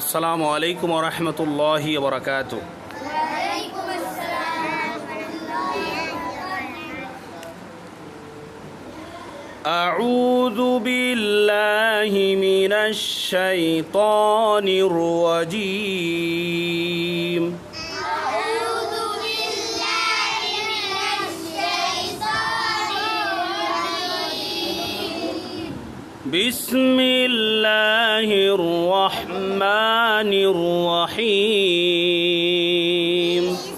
আসসালামু আলাইকুম ওয়া রাহমাতুল্লাহি ওয়া বারাকাতুহু। وعليكم السلام ورحمة الله وبركاته. أعوذ بالله من الشيطان الرجيم. أعوذ بالله من الشيطان الرجيم. بسم الله الرحمن الرحيم.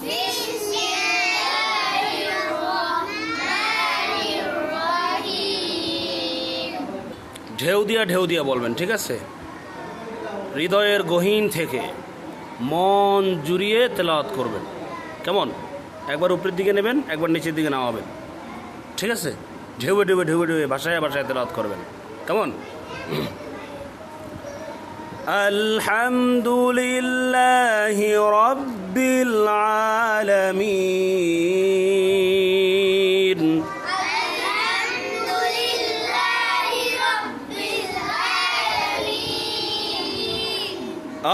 بسم الله الرحمن الرحيم. ঢেউ দিয়া বলবেন, ঠিক আছে? হৃদয়ের গহীন থেকে মন জুড়িয়ে তেলাওয়াত করবেন। কেমন? একবার উপরের দিকে নেবেন, একবার নিচের দিকে নামাবেন, ঠিক আছে? ঢেউয়ে ভাষায় তেলাওয়াত করবেন। কেমন? আলহামদুলিল্লাহি রাব্বিল আলামিন। الحمد لله رب العالمين.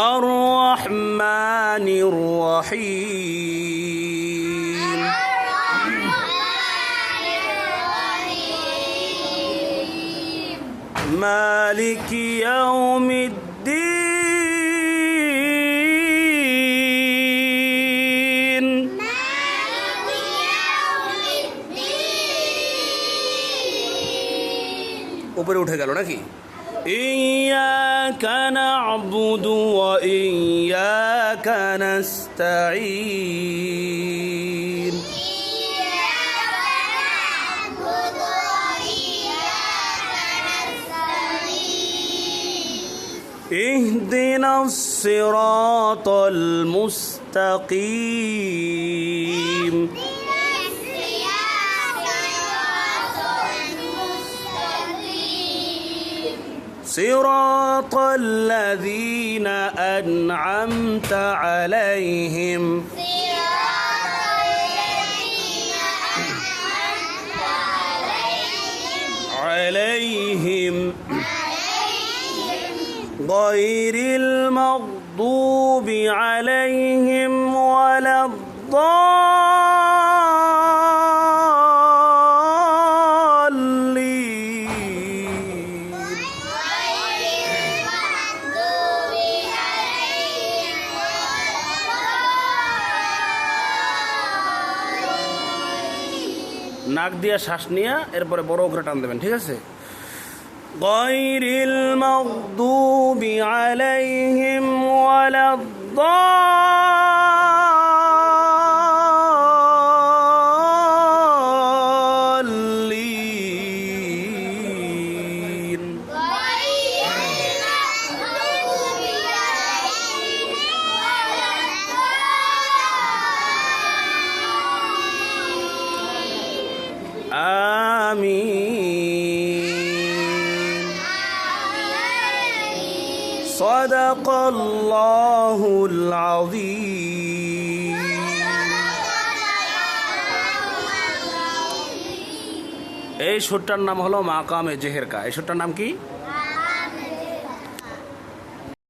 আর রহমানির রহিম। الرحمن الرحيم. مالك يوم الدين. مالك يوم الدين. উপরে উঠে গেল নাকি? إياك نعبد وإياك نستعين. إياك نعبد وإياك نستعين. اهدنا الصراط المستقيم. صراط الذين أنعمت عليهم. عليهم غير المغضوب عليهم ولا الضالين. নাক দিয়ে শ্বাস নিয়ে এরপরে বড় করে টান দেবেন, ঠিক আছে? غير المغضوب عليهم ولا الضالين. آمين. صدق الله العظيم. এই সুরটার নাম হলো মাকামে জেহেরকা। এই সুরটার নাম কি?